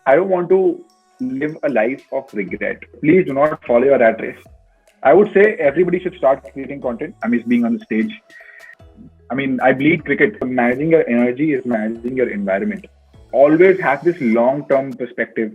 I don't want to live a life of regret. Please do not follow your rat race. I would say everybody should start creating content. I mean, being on the stage. I mean, I bleed cricket. Managing your energy is managing your environment. Always have this long-term perspective.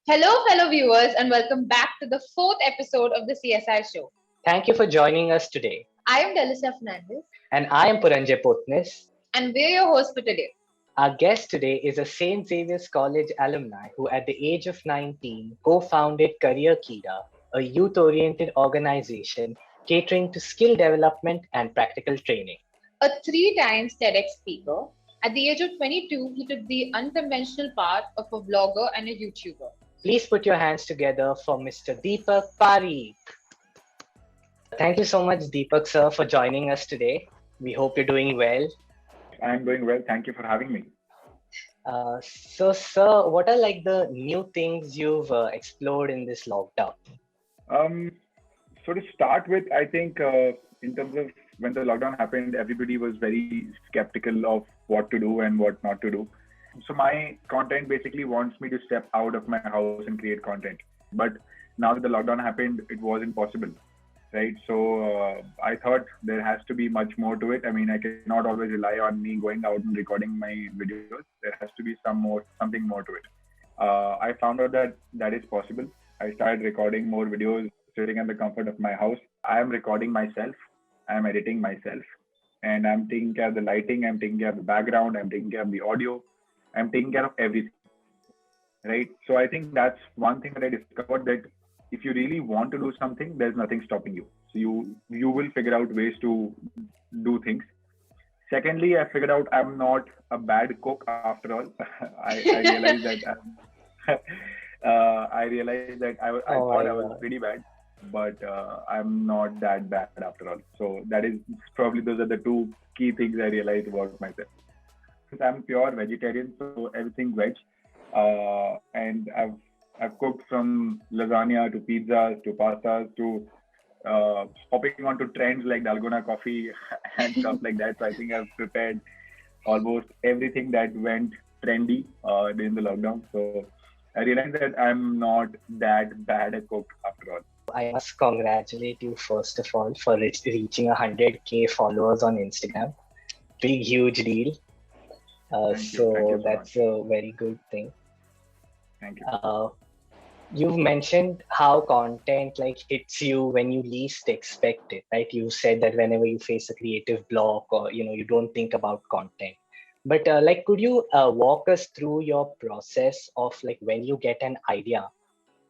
Hello, fellow viewers, and welcome back to the fourth episode of the CSI show. Thank you for joining us today. I am Delisa Fernandez, And I am Puranjay Potnis. and we're your hosts for today. Our guest today is a St. Xavier's College alumni who, at the age of 19, co founded Career Kira, a youth oriented organization catering to skill development and practical training. A three-time TEDx speaker, at the age of 22, he took the unconventional path of a vlogger and a YouTuber. Please put your hands together for Mr. Deepak Parikh. Thank you so much, Deepak, sir, for joining us today. We hope you're doing well. I'm doing well. Thank you for having me. So, sir, what are like the new things you've explored in this lockdown? Um, so to start with, I think in terms of when the lockdown happened, everybody was very skeptical of what to do and what not to do. So my content basically wants me to step out of my house and create content. But now that the lockdown happened, it wasn't possible, right? So I thought there has to be much more to it. I mean, I cannot always rely on me going out and recording my videos. There has to be something more to it. I found out that that is possible. I started recording more videos sitting in the comfort of my house. I am recording myself. I am editing myself, and I'm taking care of the lighting. I'm taking care of the background. I'm taking care of the audio. I'm taking care of everything, right? So I think that's one thing that I discovered, that if you really want to do something, there's nothing stopping you. So you will figure out ways to do things. Secondly, I figured out I'm not a bad cook after all. I realized that I realized that I Oh thought I my was God. pretty bad, but I'm not that bad after all. So that is probably, those are the two key things I realized about myself. Since I'm pure vegetarian, so everything veg. And I've cooked from lasagna to pizzas to pastas to hopping onto trends like Dalgona coffee and stuff like that. So I think I've prepared almost everything that went trendy during the lockdown. So I realized that I'm not that bad a cook after all. I must congratulate you first of all for reaching 100K followers on Instagram. Big, huge deal. Thank you So so much. that's a very good thing. Thank you. Uh, you've mentioned how content like hits you when you least expect it, right? You said that whenever you face a creative block or you don't think about content. But like, could you walk us through your process of like when you get an idea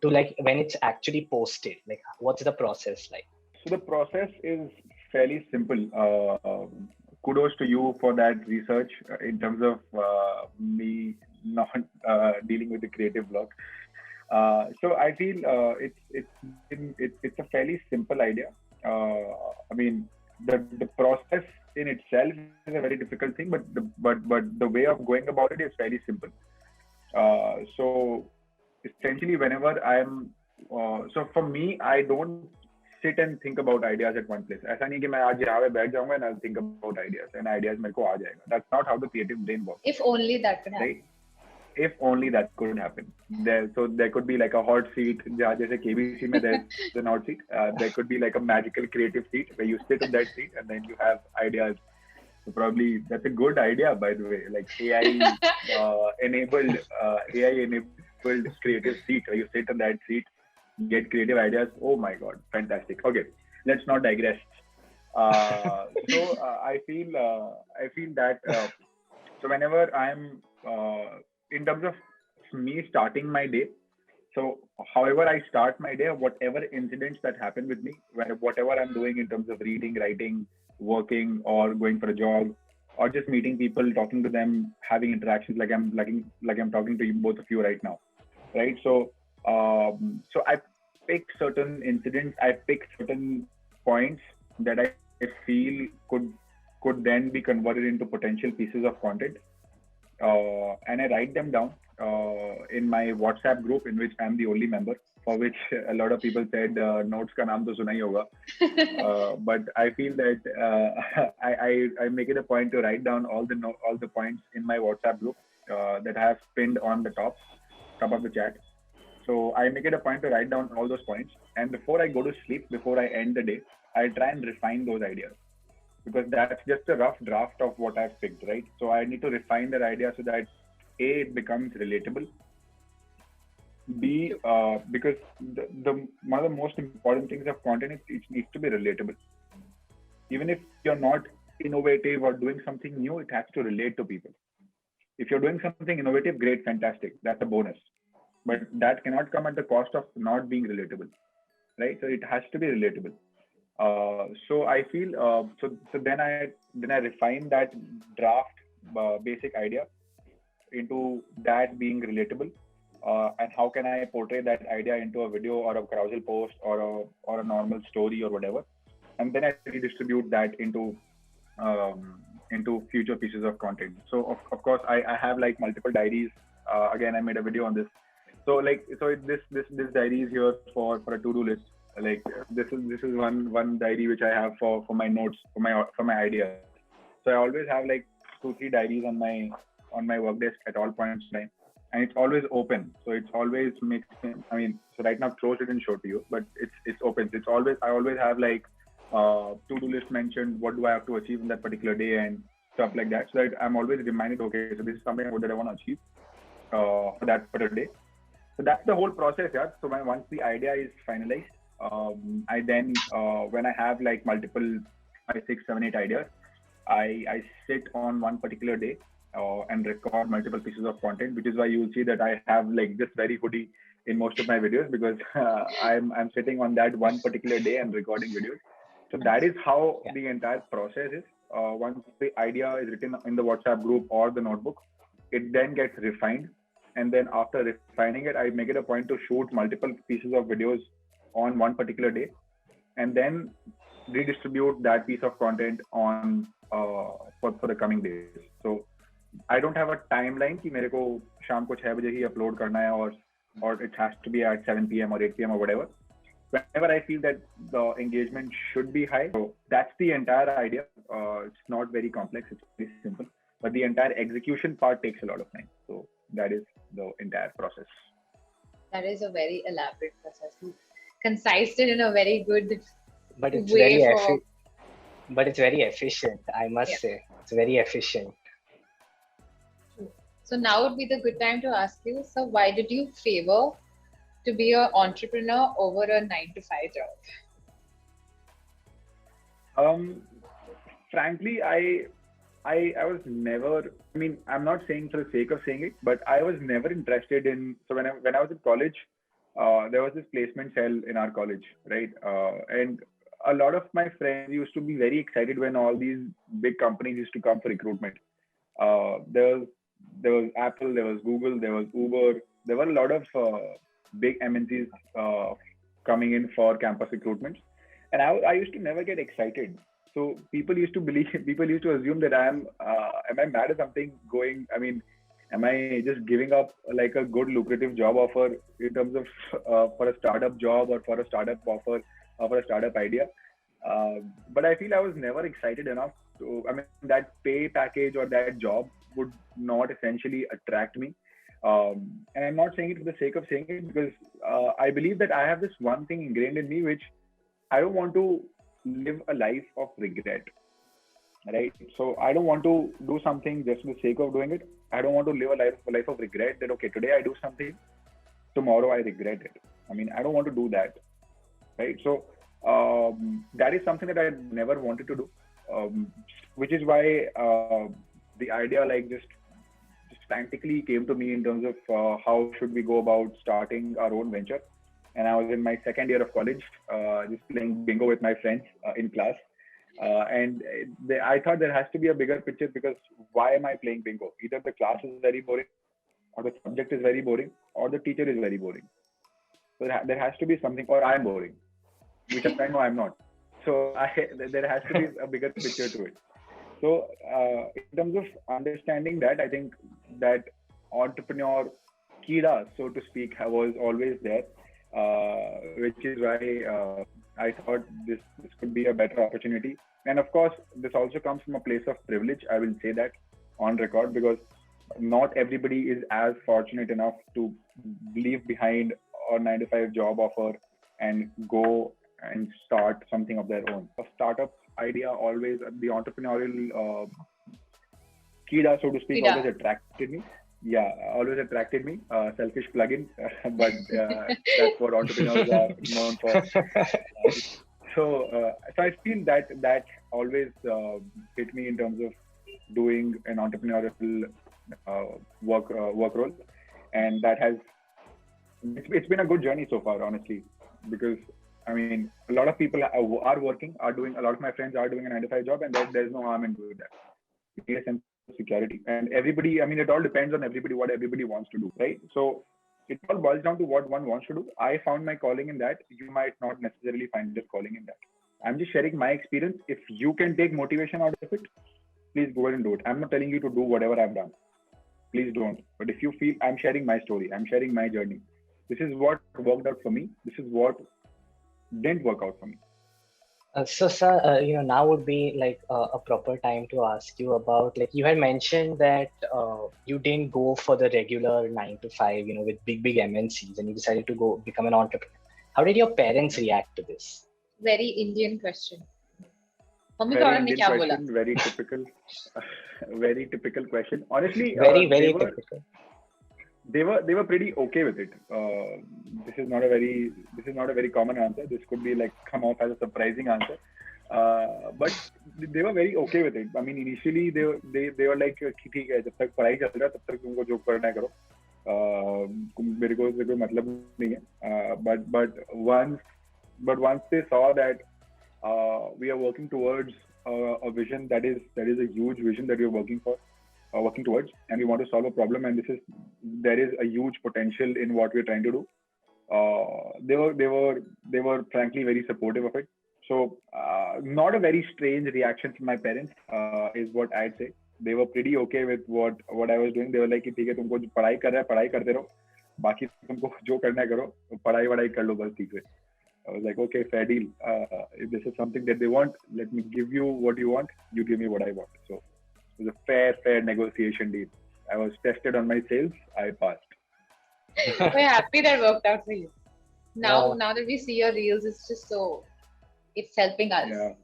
to like when it's actually posted? Like, what's the process like? So the process is fairly simple. Kudos to you for that research in terms of me not dealing with the creative block. So I feel it's a fairly simple idea. I mean, the process in itself is a very difficult thing, but the way of going about it is fairly simple. So essentially, whenever so for me, I don't sit and think about ideas at one place. ऐसा नहीं कि मैं आज यहाँ पे बैठ जाऊंगा and I'll think about ideas and ideas मेरे को आ जाएगा. That's not how the creative brain works, If only that could happen. right? If only that could happen. There could be like a hot seat. जहाँ जैसे KBC में there's an hot seat. There could be like a magical creative seat where you sit on that seat and then you have ideas. So probably that's a good idea, by the way. Like AI enabled creative seat where you sit on that seat, get creative ideas. Oh my God, fantastic. Okay, let's not digress. I feel that so whenever I'm in terms of me starting my day, so however I start my day, whatever incidents that happen with me, whatever I'm doing in terms of reading, writing, working, or going for a jog, or just meeting people, talking to them, having interactions like I'm talking to you, both of you right now, right? So I pick certain incidents, I pick certain points that I feel could then be converted into potential pieces of content, and I write them down. in my WhatsApp group, in which I'm the only member, for which a lot of people said notes ka naam to suna hi hoga. But I feel that I make it a point to write down all the points in my WhatsApp group that I have pinned on the top of the chat. So I make it a point to write down all those points, and before I go to sleep, before I end the day, I try and refine those ideas, because that's just a rough draft of what I've picked, right? So I need to refine that idea so that A, it becomes relatable. B, because the one of the most important things of content is it needs to be relatable. Even if you're not innovative or doing something new, it has to relate to people. If you're doing something innovative, great, fantastic. That's a bonus. But that cannot come at the cost of not being relatable, right? So it has to be relatable. So I feel so then I refine that draft basic idea into that being relatable, and how can I portray that idea into a video or a carousel post or a normal story or whatever, and then I redistribute that into future pieces of content. So of course I have like multiple diaries. Again, I made a video on this. So this diary is here for a to-do list. Like this is one diary which I have for my notes, for my ideas. So I always have like 2-3 diaries on my work desk at all points in time, and it's always open. So it's always makes. I mean, so right now closed it and show to you, but it's open. It's always, I always have like to-do list mentioned. What do I have to achieve in that particular day and stuff like that. So that I'm always reminded. Okay, so this is something that I want to achieve for that particular day. So that's the whole process, yeah. So once the idea is finalized, I then when I have like multiple 5, 6, 7, 8 ideas, I sit on one particular day and record multiple pieces of content, which is why you will see that I have like this very hoodie in most of my videos, because I'm sitting on that one particular day and recording videos. So that is how the entire process is. Once the idea is written in the WhatsApp group or the notebook, it then gets refined. And then after refining it, I make it a point to shoot multiple pieces of videos on one particular day, and then redistribute that piece of content on for the coming days. So I don't have a timeline कि मेरे को शाम को 6 बजे ही upload करना है, or it has to be at 7 p.m. or 8 p.m. or whatever. Whenever I feel that the engagement should be high, so that's the entire idea. It's not very complex; it's very simple. But the entire execution part takes a lot of time. So that is the entire process. That is a very elaborate process. You concised it in a very good But it's way very efficient, I must say. It's very efficient. So now would be the good time to ask you, so why did you favor to be an entrepreneur over a 9-to-5 job? Frankly, I was never, I mean, I'm not saying for the sake of saying it, but I was never interested in, so when I was in college, there was this placement cell in our college, right? And a lot of my friends used to be very excited when all these big companies used to come for recruitment. There was Apple, there was Google, there was Uber. There were a lot of big MNCs coming in for campus recruitments, and I used to never get excited. So people used to assume that am I mad at something going? I mean, am I just giving up like a good lucrative job offer in terms of for a startup job or for a startup offer or for a startup idea? But I feel I was never excited enough to. I mean, that pay package or that job would not essentially attract me. And I'm not saying it for the sake of saying it, because I believe that I have this one thing ingrained in me, which I don't want to live a life of regret, right? So I don't want to do something just for the sake of doing it. I don't want to live a life of regret that, okay, today I do something, tomorrow I regret it. I mean, I don't want to do that, right? So that is something that I never wanted to do, which is why the idea like just frantically came to me in terms of how should we go about starting our own venture. And I was in my second year of college, just playing bingo with my friends in class. And I thought there has to be a bigger picture, because why am I playing bingo? Either the class is very boring, or the subject is very boring, or the teacher is very boring. So there has to be something, or I'm boring, which I know I'm not. So there has to be a bigger picture to it. So in terms of understanding that, I think that entrepreneur Kida, so to speak, was always there, which is why I thought this could be a better opportunity. And of course, this also comes from a place of privilege. I will say that on record, because not everybody is as fortunate enough to leave behind a 9 to 5 job offer and go and start something of their own. A startup idea always, the entrepreneurial Kida, so to speak, Kida. always attracted me. Yeah, always attracted me. Selfish plugin, but that's what entrepreneurs are known for. So I feel that always hit me in terms of doing an entrepreneurial work role, and that has it's been a good journey so far, honestly, because I mean a lot of people are working, are doing. A lot of my friends are doing a 9 to 5 job, and there's no harm in doing that. You need a sense of security, and everybody. I mean, it all depends on everybody what everybody wants to do, right? So it all boils down to what one wants to do. I found my calling in that. You might not necessarily find your calling in that. I'm just sharing my experience. If you can take motivation out of it, please go ahead and do it. I'm not telling you to do whatever I've done. Please don't. But if you feel, I'm sharing my story, I'm sharing my journey. This is what worked out for me. This is what didn't work out for me. So, sir, now would be like a proper time to ask you about, like, you had mentioned that you didn't go for the regular 9 to 5, with big MNCs, and you decided to go become an entrepreneur. How did your parents react to this? Very Indian question. Mummy Very पापा ने Indian क्या बोला? question, very typical, very typical question. Honestly, Very they were typical. they were pretty okay with it. This is not a very common answer. This could be like come off as a surprising answer, but they were very okay with it. I mean, initially they were like ठीक है, जब तक पढ़ाई चल रहा है तब तक तुमको जो करना है करो. मेरे को इससे कोई मतलब नहीं है. But once they saw that we are working towards a vision that is a huge vision that we are working towards, and we want to solve a problem, and there is a huge potential in what we're trying to do. They were frankly very supportive of it. So not a very strange reaction from my parents is what I'd say. They were pretty okay with what I was doing. They were like, ठीक है, तुमको पढ़ाई कर रहा है पढ़ाई करते रहो, बाकी तुमको जो करना है करो, पढ़ाई वढ़ाई कर लो बस ठीक है. I was like, okay, fair deal. If this is something that they want, let me give you what you want. You give me what I want. So it was a fair negotiation deal. I was tested on my sales. I passed. We're happy that worked out for you. Now that we see your reels, it's just it's helping us. Yeah.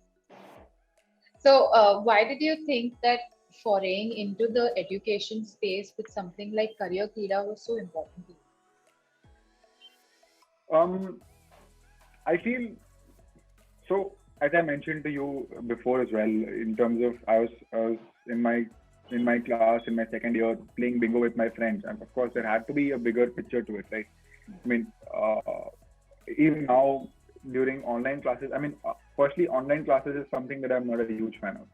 So why did you think that foraying into the education space with something like Career Kida was so important to you? I feel so. As I mentioned to you before as well, in terms of I was in my class in my second year playing bingo with my friends, and of course there had to be a bigger picture to it, right? I mean, even now during online classes, I mean, firstly, online classes is something that I'm not a huge fan of,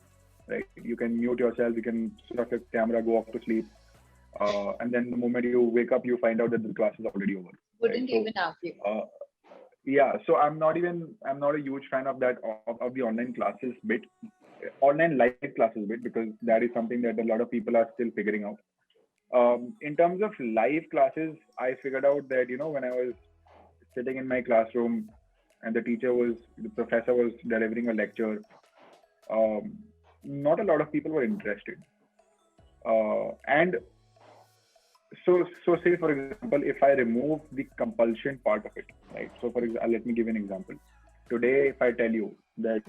right? You can mute yourself, you can switch off your camera, go off to sleep, and then the moment you wake up, you find out that the class is already over. Wouldn't even argue. Yeah, so I'm not a huge fan of that of the online classes bit, online live classes bit, because that is something that a lot of people are still figuring out. In terms of live classes, I figured out that when I was sitting in my classroom and the professor was delivering a lecture, not a lot of people were interested, and so say for example, if I remove the compulsion part of it, right? So for example, let me give an example. Today, if I tell you that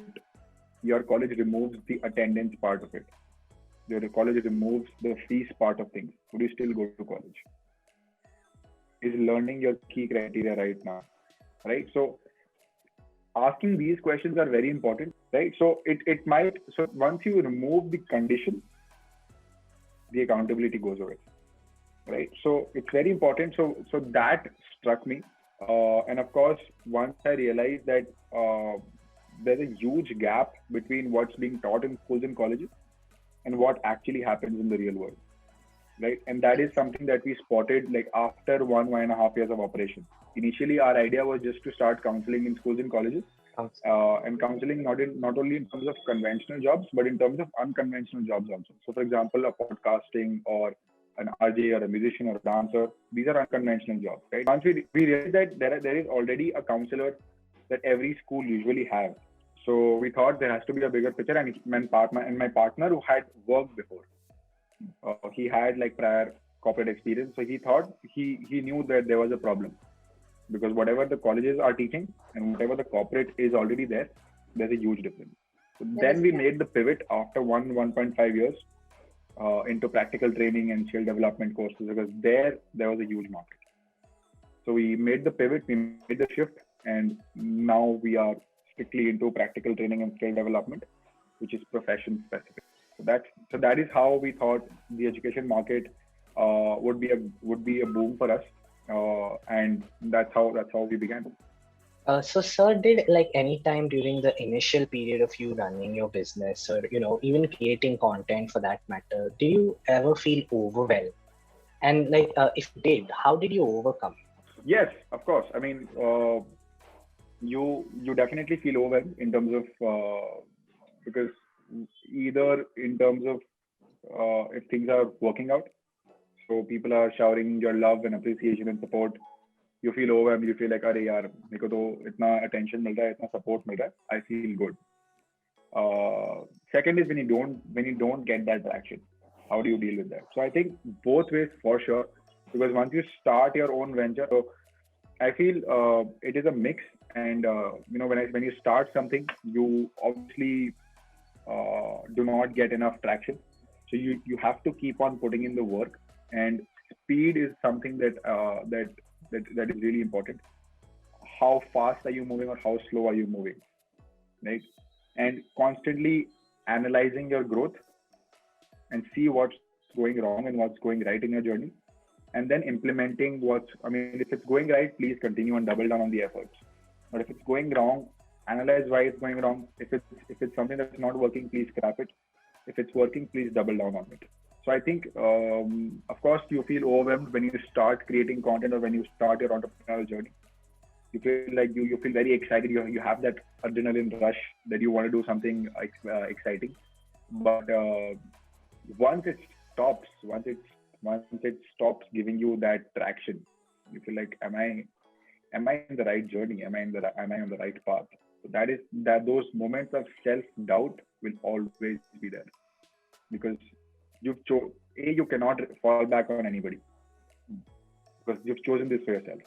your college removes the attendance part of it, your college removes the fees part of things, would you still go to college? Is learning your key criteria right now, right? So asking these questions are very important, right? So it might, so once you remove the condition, the accountability goes away. Right, so it's very important. So that struck me, and of course, once I realized that there's a huge gap between what's being taught in schools and colleges and what actually happens in the real world, right? And that is something that we spotted like after 1.5 years of operation. Initially, our idea was just to start counseling in schools and colleges, and counseling not only in terms of conventional jobs, but in terms of unconventional jobs also. So, for example, a podcasting or an RJ or a musician or a dancer. These are unconventional jobs, right? Once we realized that there is already a counselor that every school usually have. So we thought there has to be a bigger picture, and my partner who had worked before, he had like prior corporate experience, so he thought he knew that there was a problem because whatever the colleges are teaching and whatever the corporate is already there, there's a huge difference. So then we made the pivot after 1.5 years into practical training and skill development courses because there was a huge market. So we made the pivot, we made the shift, and now we are strictly into practical training and skill development, which is profession specific. So that is how we thought the education market would be a boom for us, and that's how we began. So, sir, did like any time during the initial period of you running your business, or even creating content for that matter, do you ever feel overwhelmed? And like, if you did, how did you overcome? Yes, of course. I mean, you definitely feel overwhelmed in terms of because either in terms of if things are working out, so people are showering your love and appreciation and support. You feel overwhelmed. You feel like, अरे यार, मेरे को तो इतना attention मिल रहा है, इतना support मिल रहा है. I feel good. Second is when you don't get that traction. How do you deal with that? So I think both ways for sure, because once you start your own venture, so I feel it is a mix. And when you start something, you obviously do not get enough traction. So you have to keep on putting in the work, and speed is something that is really important. How fast are you moving or how slow are you moving, right? And constantly analyzing your growth and see what's going wrong and what's going right in your journey, and then implementing if it's going right, please continue and double down on the efforts. But if it's going wrong, analyze why it's going wrong. If it's something that's not working, please scrap it. If it's working, please double down on it. So I think, of course, you feel overwhelmed when you start creating content or when you start your entrepreneurial journey. You feel like you feel very excited. You have that adrenaline rush that you want to do something exciting. But once it stops giving you that traction, you feel like, am I in the right journey? Am I on the right path? So those moments of self-doubt will always be there, because you cannot fall back on anybody because you've chosen this for yourself.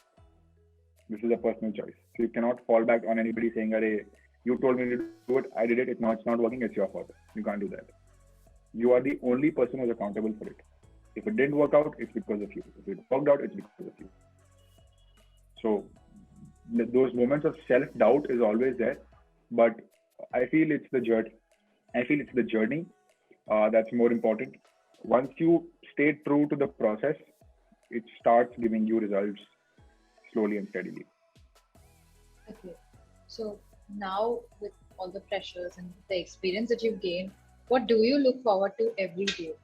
This is a personal choice. So you cannot fall back on anybody saying, "Arey, you told me to do it. I did it. It's not working. It's your fault." You can't do that. You are the only person who's accountable for it. If it didn't work out, it's because of you. If it worked out, it's because of you. So those moments of self-doubt is always there, but I feel it's the journey. That's more important. Once you stay true to the process, it starts giving you results slowly and steadily. Okay. So now with all the pressures and the experience that you've gained, what do you look forward to every day?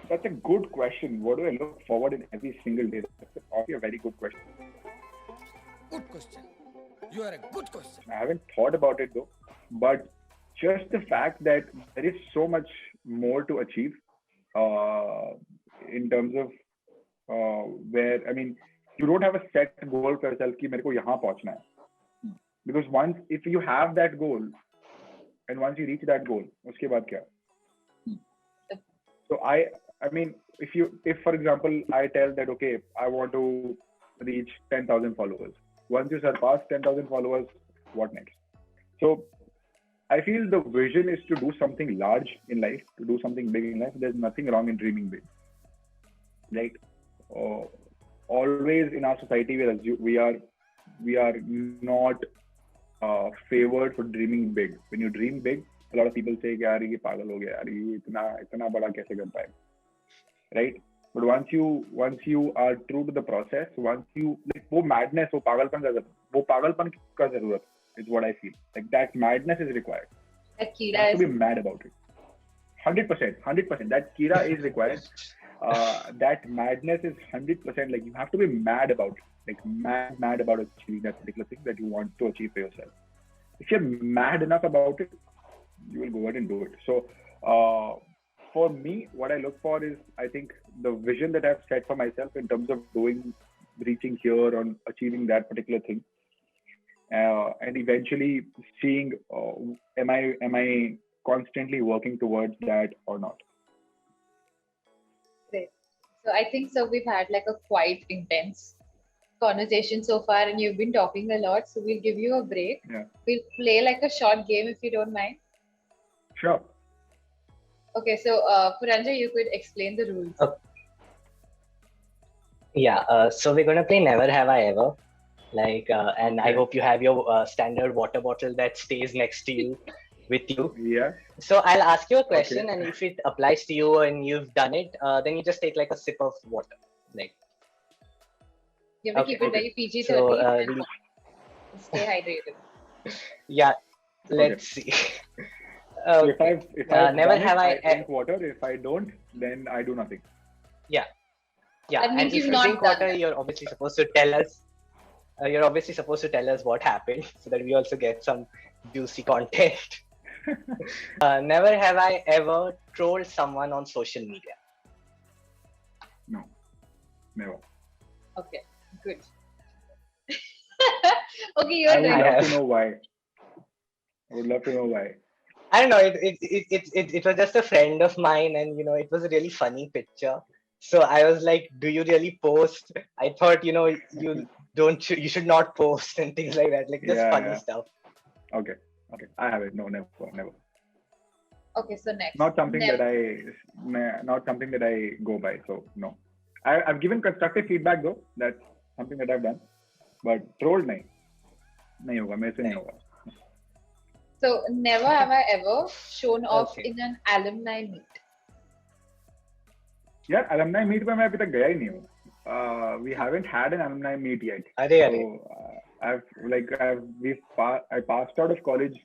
That's a good question. What do I look forward in every single day? That's actually a very good question. Good question. You are a good question. I haven't thought about it though, but just the fact that there is so much more to achieve in terms of you don't have a set goal for yourself कि मेरे को यहाँ पहुँचना है. Because if you have that goal and once you reach that goal, उसके बाद क्या? So if for example I tell that, okay, I want to reach 10,000 followers. Once you surpass 10,000 followers, what next? So I feel the vision is to do something large in life, to do something big in life. There's nothing wrong in dreaming big, right? Always in our society, we are not favored for dreaming big. When you dream big, a lot of people say, "यार ये पागल हो गया, यार ये इतना बड़ा कैसे कर पाए?" Right? But once you are true to the process, once you वो madness, वो पागलपन का जरूरत is what I feel. Like that madness is required. That you have to be mad about it. 100%. That Kira is required. That madness is 100%. Like you have to be mad about it. Like mad about achieving that particular thing that you want to achieve for yourself. If you're mad enough about it, you will go ahead and do it. So Uh, for me, what I look for is, I think, the vision that I've set for myself in terms of reaching here or achieving that particular thing, and eventually seeing, am I constantly working towards that or not? Great. So I think so we've had like a quite intense conversation so far, and you've been talking a lot. So we'll give you a break. Yeah, We'll play like a short game if you don't mind. sure. Okay, so Puranja, you could explain the rules. Yeah, so we're gonna play Never Have I Ever. And I Okay. hope you have your standard water bottle that stays next to you with you. Yeah. So I'll ask you a question, Okay. and if it applies to you and you've done it, then you just take like a sip of water. Like, You have to okay. keep it Okay. very PG-13 So and we'll, stay hydrated. yeah, Okay. let's see. So if Okay. I've Never done it, have I I. drink water. If I don't, then I do nothing. Yeah, That means and if you've you not drink done water, that. you're obviously supposed to tell us. You're obviously supposed to tell us what happened, so that we also get some juicy content. Never have I ever trolled someone on social media. No, never. Okay, good. Okay, you're I would right. love have. to know why. I would love to know why. I don't know. It was just a friend of mine, and it was a really funny picture. So I was like, "Do you really post?" I thought, you should not post and things like that, like just Yeah, funny yeah. stuff. Okay. Okay. I have it. No, never, never. Okay, so next. Not something Never. not something that I go by. So no. I've given constructive feedback though. That's something that I've done. But trolled नहीं होगा मेरे से नहीं होगा. So never have I ever shown off Okay. in an alumni meet. यार alumni meet पे मैं अभी तक गया ही नहीं हूँ. We haven't had an alumni meet yet. Arey, So I passed out of college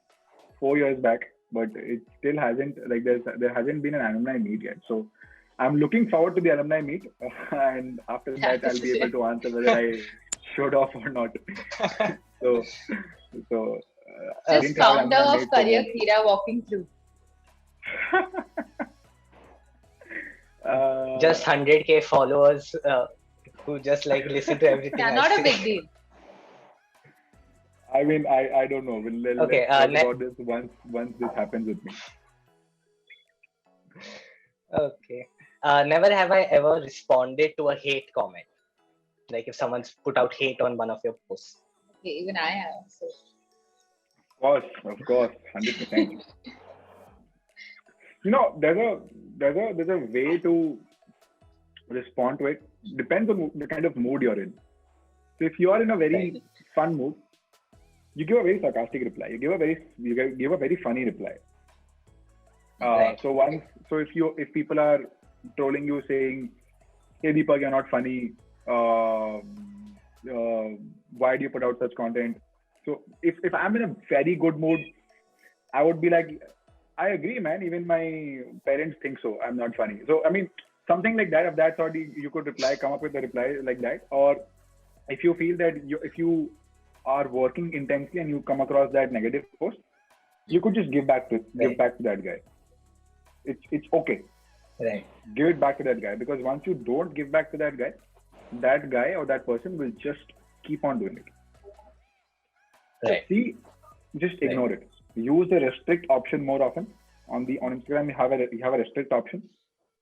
4 years back, but it still hasn't there hasn't been an alumni meet yet. So I'm looking forward to the alumni meet, and after that I'll be able to answer whether I showed off or not. so I Just didn't have an founder alumni of meet, so Career Kira walking through. Just 100K followers who just like listen to everything Yeah, I not say. a big deal. I mean, I don't know. Okay, Let's talk about this once this happens with me. Okay. Never have I ever responded to a hate comment. Like if someone's put out hate on one of your posts. Okay, even I have. So Of course, 100%. There's a way to respond to it. Depends on the kind of mood you're in. So if you are in a very Right. fun mood, you give a very sarcastic reply. You give a very funny reply. Right. So if people are trolling you saying, "Hey Deepak, you're not funny. Why do you put out such content?" So if I'm in a very good mood, I would be like, "I agree, man. Even my parents think so. I'm not funny." So I mean, something like that. Of that sort, you could come up with a reply like that. Or if you feel that if you are working intensely and you come across that negative post, you could just give back to that guy. It's okay. Right. Give it back to that guy, because once you don't give back to that guy or that person will just keep on doing it. Right. See, just ignore it. Use the restrict option more often. On Instagram, you have a restrict option.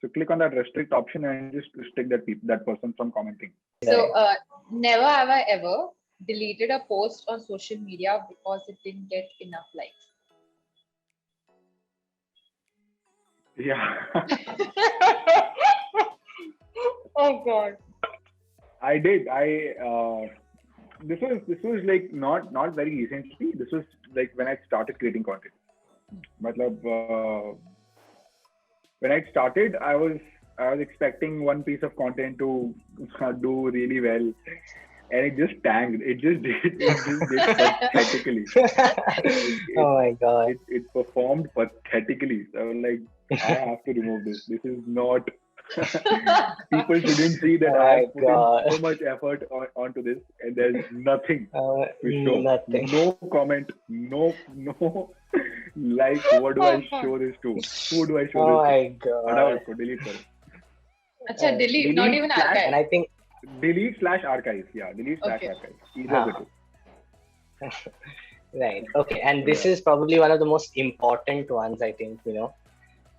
So click on that restrict option and just restrict that person from commenting. So, never have I ever deleted a post on social media because it didn't get enough likes. Yeah. Oh God. I did. This was like not very recently. This was like when I started creating content. When I started, I was expecting one piece of content to do really well, and it just tanked. It just did pathetically. Oh my God. It performed pathetically. So I was like, I have to remove this. This is not. People shouldn't see that Oh I my put God. in so much effort onto this, and there's nothing to show. Nothing. No comment. No Like, what do I show this to? Who do I show Oh this my to? हटाओ god. इसको, delete करो. Acha, delete, not even Delete archive. And I think, /archive. Yeah, delete Okay. /archive. Either of the huh, two. right. Okay. And this Yeah. is probably one of the most important ones, I think,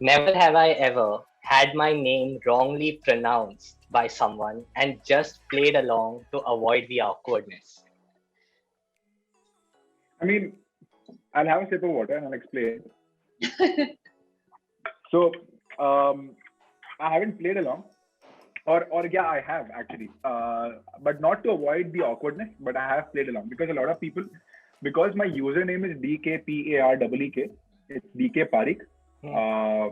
Never have I ever had my name wrongly pronounced by someone and just played along to avoid the awkwardness. I mean, I'll have a sip of water and I'll explain. So, I haven't played along, or yeah, I have actually, but not to avoid the awkwardness, but I have played along because a lot of people, because my username is DKPAREEK, it's DK Parikh. Uh,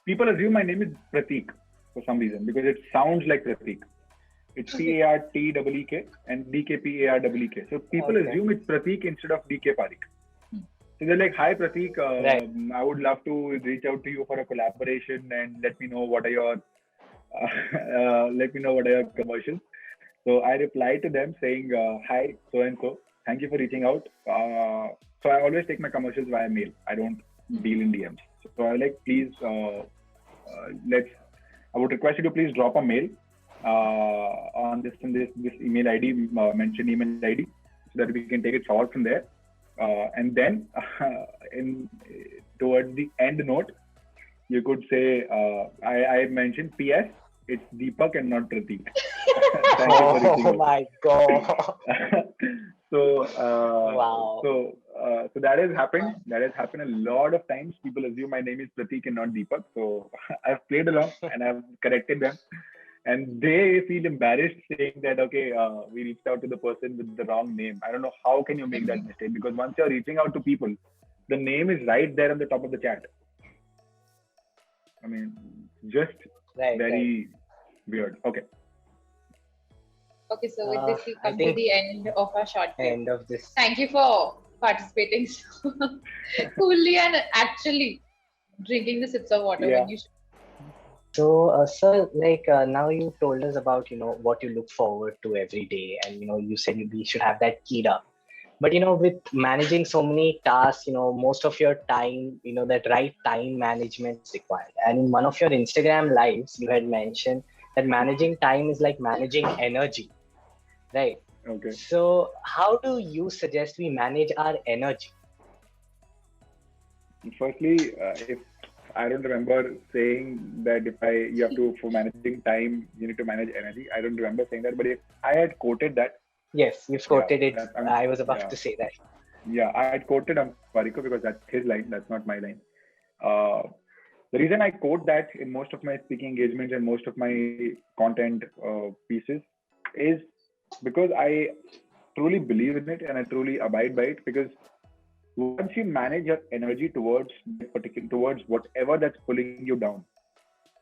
people assume my name is Pratik for some reason because it sounds like Pratik. It's PARTEEK and DKPAREEK. So people Okay. assume it's Pratik instead of DK Parikh. So they're like, "Hi Pratik, Right. I would love to reach out to you for a collaboration and let me know what are your commercials." So I replied to them saying, "Hi, so and so. Thank you for reaching out. So I always take my commercials via mail. I don't deal in DMs. So I like, please, I would request you to please drop a mail on this email ID, mentioned email ID, so that we can take it forward from there. And then in towards the end note, you could say, I mentioned PS, it's Deepak and not Pratik. Thank you for reaching Oh out." my god. So, Wow. so that has happened. That has happened a lot of times. People assume my name is Pratik and not Deepak. So I've played along and I've corrected them, and they feel embarrassed saying that, okay, we reached out to the person with the wrong name. I don't know how can you make that mistake, because once you're reaching out to people, the name is right there on the top of the chat. I mean, just Right. very weird. Okay. Okay, so with this, we I come to think the end of our short clip. end of this. Thank you for participating so coolly and actually drinking the sips of water Yeah. when you should. So, sir, now you told us about, what you look forward to every day, and, you said we should have that keyed up. But, with managing so many tasks, most of your time, that right time management is required. And in one of your Instagram lives, you had mentioned that managing time is like managing energy, right? Okay. So, how do you suggest we manage our energy? Firstly, if I don't remember saying that you have to, for managing time, you need to manage energy. I don't remember saying that, but if I had quoted that, Yes, you've quoted it. that- I was about yeah. to say that. Yeah, I had quoted Ampariko because that's his line, that's not my line. The reason I quote that in most of my speaking engagements and most of my content pieces is because I truly believe in it and I truly abide by it. Because once you manage your energy towards whatever that's pulling you down,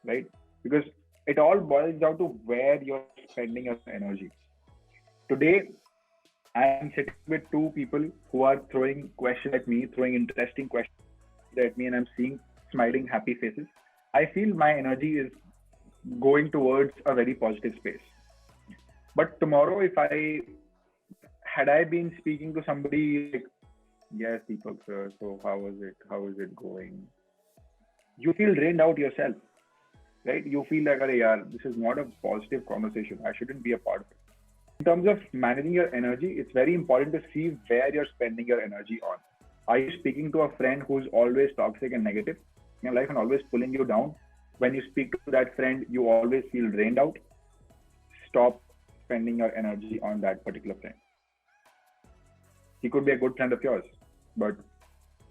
right? Because it all boils down to where you're spending your energy. Today, I am sitting with two people who are throwing questions at me, throwing interesting questions at me, and I'm seeing smiling, happy faces. I feel my energy is going towards a very positive space. But tomorrow, if had I been speaking to somebody like, "Yes, Deepak sir, so how is it? How is it going?" You feel drained out yourself, right? You feel like, "Arey yaar, this is not a positive conversation. I shouldn't be a part of it." In terms of managing your energy, it's very important to see where you're spending your energy on. Are you speaking to a friend who's always toxic and negative in your life and always pulling you down? When you speak to that friend, you always feel drained out. Stop spending your energy on that particular friend. He could be a good friend of yours, but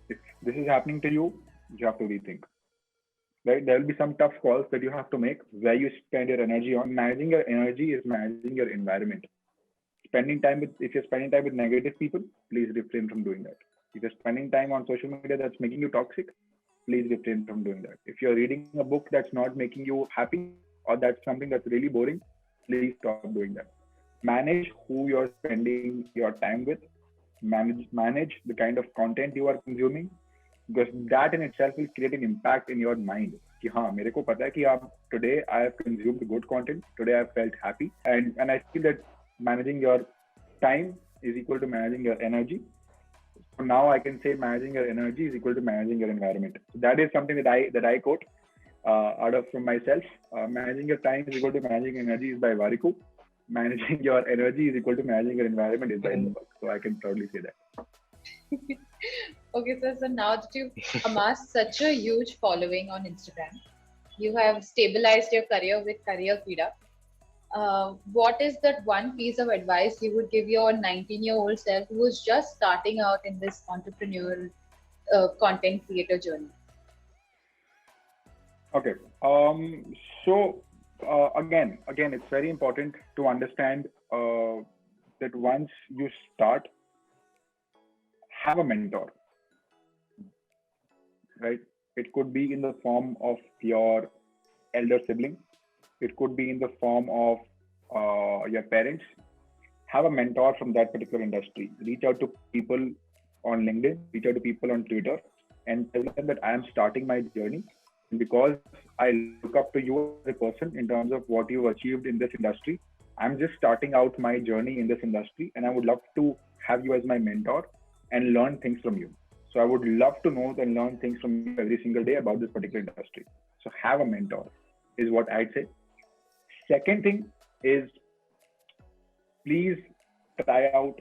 if this is happening to you, you have to rethink. Right? There will be some tough calls that you have to make where you spend your energy on. Managing your energy is managing your environment. If you're spending time with negative people, please refrain from doing that. If you're spending time on social media that's making you toxic, please refrain from doing that. If you're reading a book that's not making you happy, or that's something that's really boring, please stop doing that. Manage who you're spending your time with. Manage the kind of content you are consuming, because that in itself will create an impact in your mind. कि हाँ, मेरे को पता है कि today I have consumed good content, today I have felt happy, and I feel that managing your time is equal to managing your energy. now I can say managing your energy is equal to managing your environment. So that is something that I quote out of from myself. Managing your time is equal to managing energy is by Variku. Managing your energy is equal to managing your environment is by Deepak. So I can proudly say that. Okay, sir. So now that you've amassed such a huge following on Instagram, you have stabilized your career with Career Kida. What is that one piece of advice you would give your 19-year-old self who is just starting out in this entrepreneurial content creator journey? Okay. So again, it's very important to understand that once you start, have a mentor, right? It could be in the form of your elder sibling. It could be in the form of your parents. Have a mentor from that particular industry. Reach out to people on LinkedIn, reach out to people on Twitter, and tell them that I am starting my journey. And because I look up to you as a person in terms of what you've achieved in this industry, I'm just starting out my journey in this industry, and I would love to have you as my mentor and learn things from you. So I would love to know and learn things from you every single day about this particular industry. So have a mentor is what I'd say. Second thing is, please try out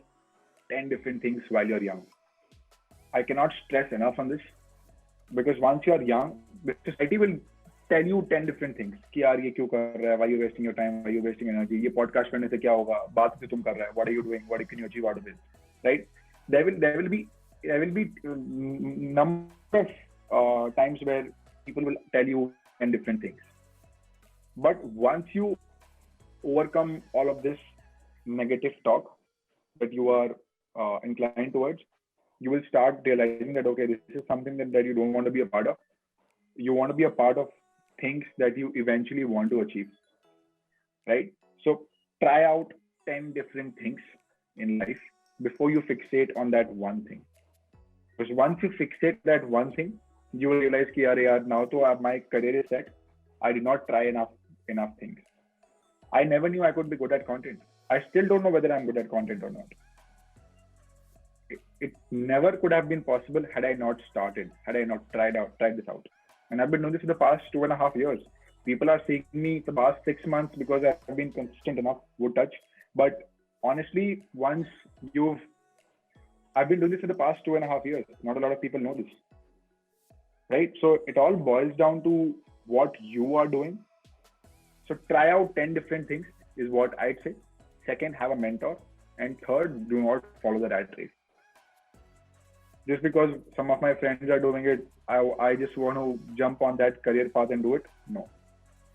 10 different things while you're young. I cannot stress enough on this, because once you're young, the society will tell you 10 different things कि यार ये क्यों कर रहा है, why you wasting your time, why you wasting energy, ये podcast करने से क्या होगा, बात से तुम कर रहा है, what are you doing, what can you achieve out of it, right? There will be number of times where people will tell you 10 different things. But once you overcome all of this negative talk that you are inclined towards, you will start realizing that, okay, this is something that you don't want to be a part of. You want to be a part of things that you eventually want to achieve, right? So try out 10 different things in life before you fixate on that one thing. Because once you fixate that one thing, you will realize कि यार now तो my career is set. I did not try enough things. I never knew I could be good at content. I still don't know whether I'm good at content or not. It never could have been possible had I not started, had I not tried this out. And I've been doing this for the past 2.5 years. People are seeing me the past 6 months because I've been consistent enough, would touch. But honestly, I've been doing this for the past 2.5 years. Not a lot of people know this, right? So it all boils down to what you are doing. So try out 10 different things is what I'd say. Second, have a mentor. And third, do not follow the rat race. Just because some of my friends are doing it, I just want to jump on that career path and do it. No,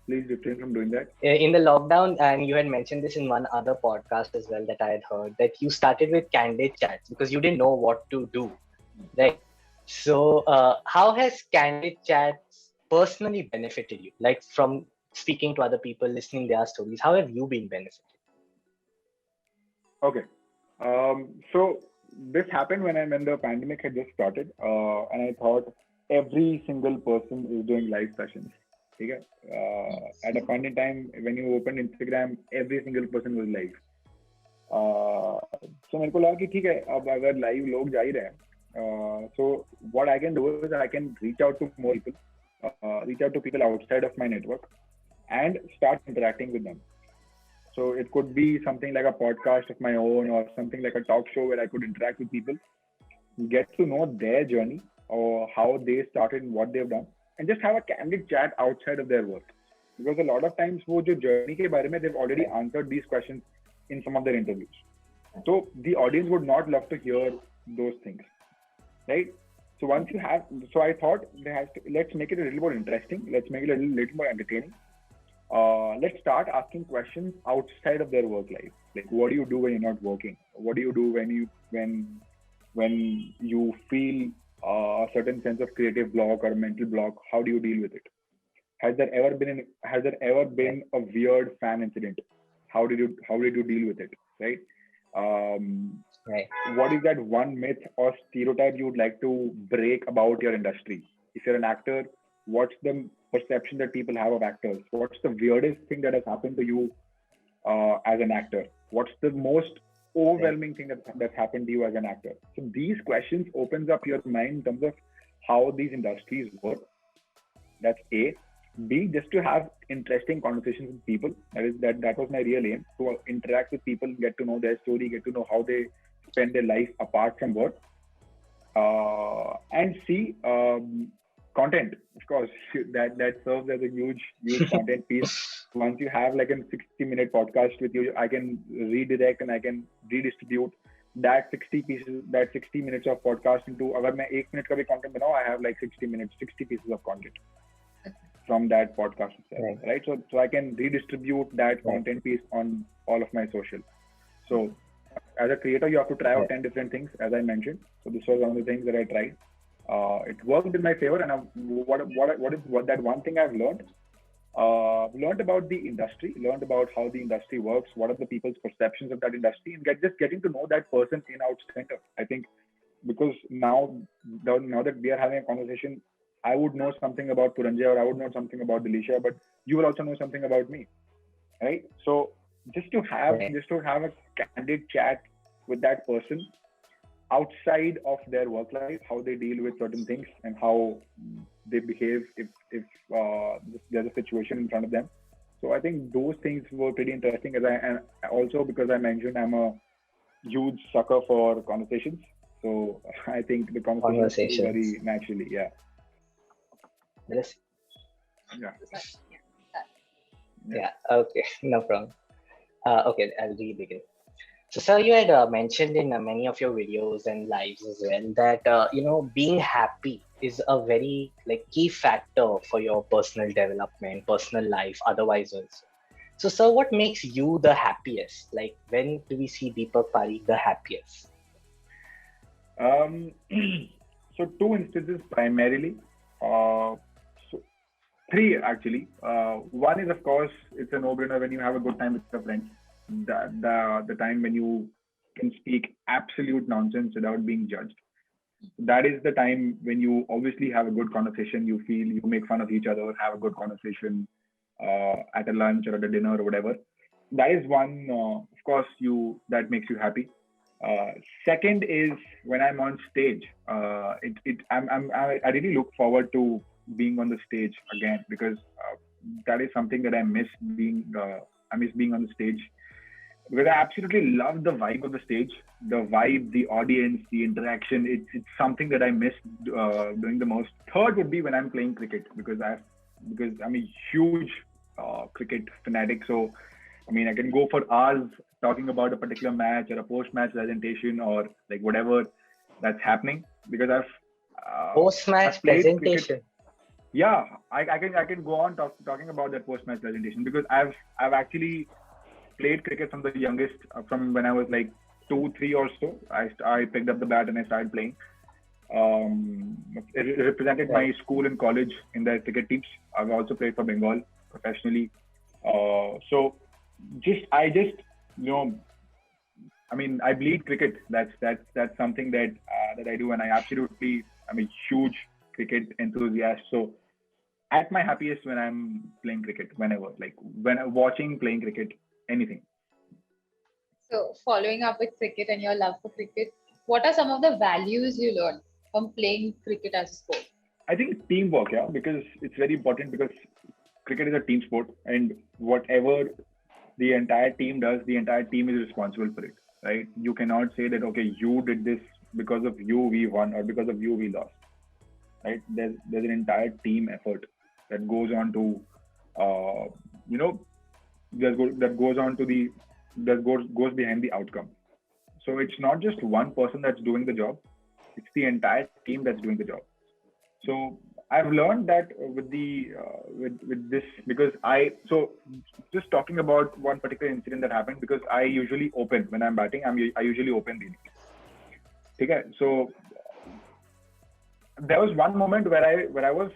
please refrain from doing that. In the lockdown, and you had mentioned this in one other podcast as well that I had heard, that you started with candid chats because you didn't know what to do, right? So how has candid chats personally benefited you? Like from speaking to other people, listening their stories, how have you been benefited? Okay. So this happened when the pandemic had just started, and I thought every single person is doing live sessions. Okay? At a point in time, when you opened Instagram, every single person was live. So मेरे को लगा कि ठीक है, अब अगर live लोग जा ही रहे हैं, so what I can do is I can reach out to more people, reach out to people outside of my network, and start interacting with them. So it could be something like a podcast of my own or something like a talk show where I could interact with people, get to know their journey or how they started and what they've done, and just have a candid chat outside of their work. Because a lot of times वो जो journey के बारे में, they've already answered these questions in some of their interviews. So the audience would not love to hear those things, right? So once you have, so I thought let's make it a little more interesting. Let's make it a little more entertaining. Let's start asking questions outside of their work life. Like, what do you do when you're not working? What do you do when you feel a certain sense of creative block or mental block? How do you deal with it? Has there ever been a weird fan incident? How did you deal with it? Right? Right. What is that one myth or stereotype you would like to break about your industry? If you're an actor, what's the perception that people have of actors? What's the weirdest thing that has happened to you as an actor? What's the most overwhelming thing that's happened to you as an actor? So these questions opens up your mind in terms of how these industries work. That's A. B, just to have interesting conversations with people. That was my real aim, to interact with people, get to know their story, get to know how they spend their life apart from work. And C, content, of course, that serves as a huge content piece. Once you have like a 60-minute podcast with you, I can redirect and I can redistribute that 60 minutes of podcast into, अगर मैं 1 minute का भी content बनाऊँ, I have like 60 minutes, 60 pieces of content from that podcast itself, right? So I can redistribute that content piece on all of my social. So as a creator, you have to try out 10 different things, as I mentioned. So this was one of the things that I tried. It worked in my favor, and what that one thing I've learned? Learned about the industry, learned about how the industry works, what are the people's perceptions of that industry, and just getting to know that person in out center. I think because now that we are having a conversation, I would know something about Puranjay, or I would know something about Delisha, but you will also know something about me, right? So just to have a candid chat with that person outside of their work life, how they deal with certain things and how they behave if there's a situation in front of them. So I think those things were pretty interesting. And also because I mentioned I'm a huge sucker for conversations, so I think the conversations very naturally, yeah. Yes. Yeah. Okay, no problem. Okay, I'll begin. So, sir, you had mentioned in many of your videos and lives as well that being happy is a very key factor for your personal development, personal life, otherwise also. So, sir, what makes you the happiest? Like, when do we see Deepak Parikh the happiest? So 2 instances primarily. So 3 actually. One is, of course, it's a no-brainer when you have a good time with your friends. The time when you can speak absolute nonsense without being judged. That is the time when you obviously have a good conversation. You feel, you make fun of each other, have a good conversation at a lunch or at a dinner or whatever. That is one, of course, that makes you happy. Second is when I'm on stage. I really look forward to being on the stage again, because that is something that I miss being. I miss being on the stage, because I absolutely love the vibe of the stage, the vibe, the audience, the interaction. It's something that I miss doing the most. Third would be when I'm playing cricket, because I'm a huge cricket fanatic. So I mean, I can go for hours talking about a particular match or a post-match presentation or like whatever that's happening, because I've post-match presentation. Cricket. Yeah, I can go on talking about that post-match presentation, because I've actually played cricket from the youngest, from when I was like 2-3 or so. I picked up the bat and I started playing. It represented my school and college in the cricket teams. I've also played for Bengal professionally. So I bleed cricket. That's something that I do, and I'm a huge cricket enthusiast. So at my happiest when I'm playing cricket, whenever, like when I'm watching, playing cricket, anything. So following up with cricket and your love for cricket, what are some of the values you learned from playing cricket as a sport? I think teamwork, yeah, because it's very important, because cricket is a team sport, and whatever the entire team does, the entire team is responsible for it, right? You cannot say that, okay, you did this, because of you we won, or because of you we lost, right? There's an entire team effort that goes on to, goes behind the outcome. So it's not just one person that's doing the job; it's the entire team that's doing the job. So I've learned that with this, because just talking about one particular incident that happened, because I usually open when I'm batting. I usually open the innings. Okay, so there was one moment where I was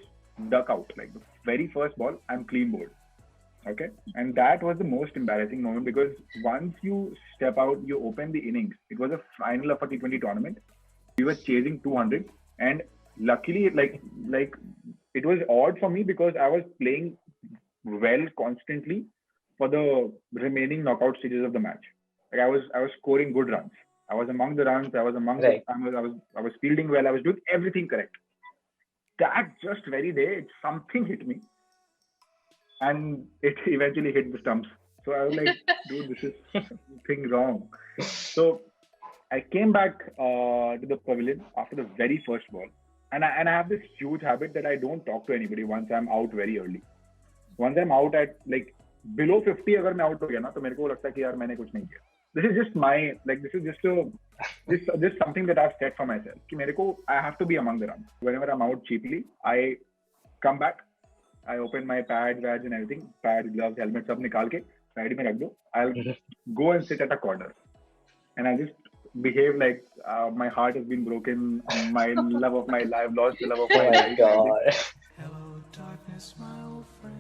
duck out, like the very first ball, I'm clean bowled. Okay, and that was the most embarrassing moment, because once you step out, you open the innings. It was a final of a T20 tournament. We were chasing 200, and luckily, like it was odd for me, because I was playing well constantly for the remaining knockout stages of the match. Like I was scoring good runs. I was among the runs. I was among Right. I was fielding well. I was doing everything correct. That just very day, something hit me, and it eventually hit the stumps. So I was like, dude, this is something wrong. So I came back to the pavilion after the very first ball, and I have this huge habit that I don't talk to anybody once I'm out very early. Once I'm out at like below 50, अगर मैं out हो गया ना तो मेरे को लगता है कि यार मैंने कुछ नहीं किया. This is just my like this is just a this something that I've set for myself कि मेरे को I have to be among the runs. Whenever I'm out cheaply, I come back, I open my pads and everything, pads, gloves, helmet सब निकाल के side में रख दो. I'll go and sit at a corner, and I just behave like my heart has been broken, my love of my life, lost the love of Oh my my life. God. Hello, darkness, my old friend.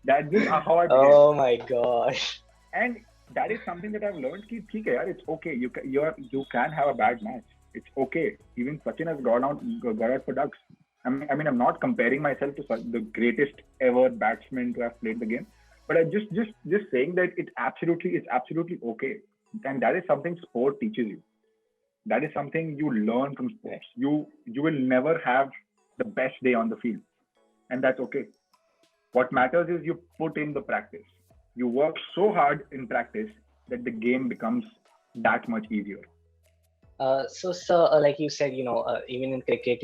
That's just how I behave. Oh my gosh. And that is something that I've learned कि ठीक है यार, it's okay. You can have a bad match. It's okay. Even Sachin has got out for ducks. I mean, I'm not comparing myself to the greatest ever batsman to have played the game, but I just saying that it's absolutely okay. And that is something sport teaches you. That is something you learn from sports. You will never have the best day on the field, and that's okay. What matters is you put in the practice. You work so hard in practice that the game becomes that much easier. So, sir, like you said, even in cricket,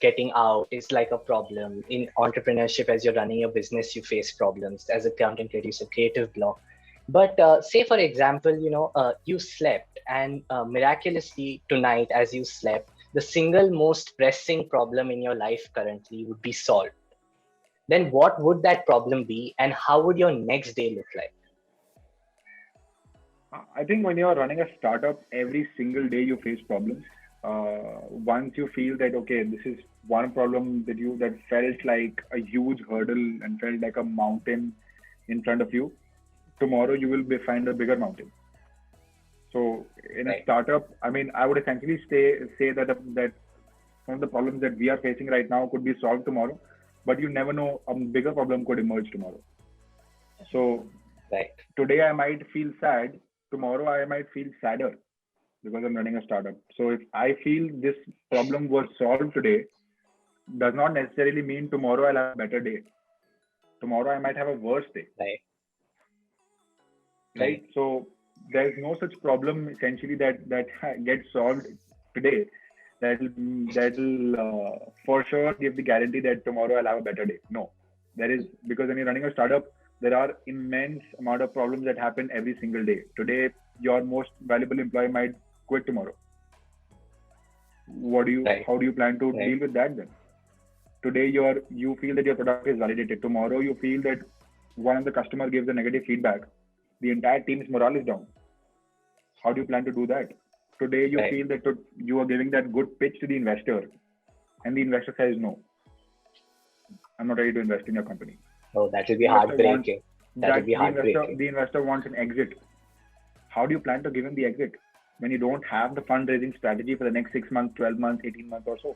getting out is like a problem. In entrepreneurship, as you're running your business, you face problems. As a content creator, it's a creative block. But say, for example, you slept, and miraculously tonight, as you slept, the single most pressing problem in your life currently would be solved. Then what would that problem be, and how would your next day look like? I think when you're running a startup, every single day you face problems. Once you feel that okay, this is one problem that felt like a huge hurdle and felt like a mountain in front of you, tomorrow you will find a bigger mountain. So in a startup, I mean, I would essentially say that some of the problems that we are facing right now could be solved tomorrow, but you never know, a bigger problem could emerge tomorrow. So today I might feel sad, tomorrow I might feel sadder because I'm running a startup. So if I feel this problem was solved today, does not necessarily mean tomorrow I'll have a better day. Tomorrow I might have a worse day. Right? So there's no such problem essentially that gets solved today that'll for sure give the guarantee that tomorrow I'll have a better day. No, there is, because when you're running a startup, there are immense amount of problems that happen every single day. Today, your most valuable employee might quit tomorrow. How do you plan to deal with that then? Today, you feel that your product is validated. Tomorrow, you feel that one of the customer gives a negative feedback. The entire team's morale is down. How do you plan to do that? Today, you feel that you are giving that good pitch to the investor, and the investor says, no, I'm not ready to invest in your company. Oh, that will be heartbreaking. The investor wants an exit. How do you plan to give him the exit when you don't have the fundraising strategy for the next 6 months, 12 months, 18 months or so?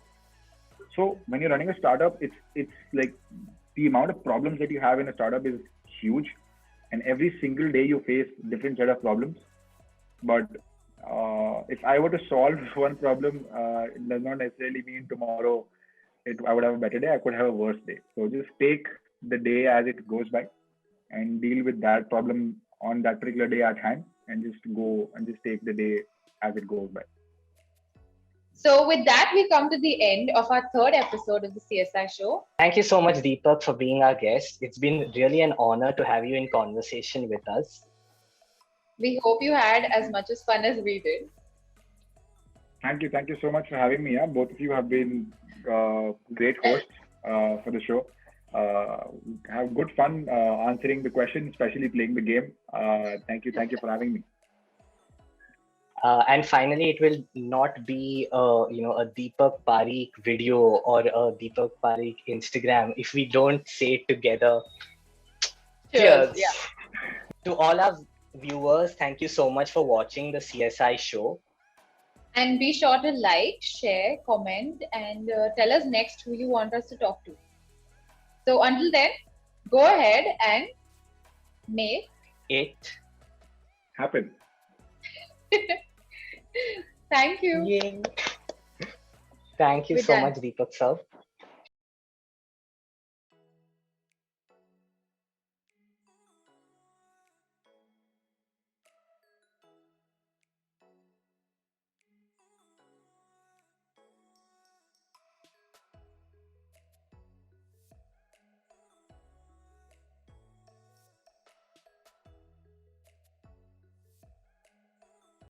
So when you're running a startup, it's like the amount of problems that you have in a startup is huge, and every single day you face different set of problems. But if I were to solve one problem, it does not necessarily mean tomorrow I would have a better day. I could have a worse day. So just take the day as it goes by and deal with that problem on that particular day at hand, and just go and just take the day as it goes by. So with that, we come to the end of our third episode of the CSI show. Thank you so much, Deepak, for being our guest. It's been really an honor to have you in conversation with us. We hope you had as much as fun as we did. Thank you so much for having me. Both of you have been great hosts for the show. Have good fun answering the questions, especially playing the game. Thank you for having me. And finally, it will not be a Deepak Parikh video or a Deepak Parikh Instagram if we don't say it together. Cheers. Yeah. To all our viewers, thank you so much for watching the CSI show. And be sure to like, share, comment, and tell us next who you want us to talk to. So until then, go ahead and make it happen. Thank you. Yay. Thank you We're so done. much, Deepak sir.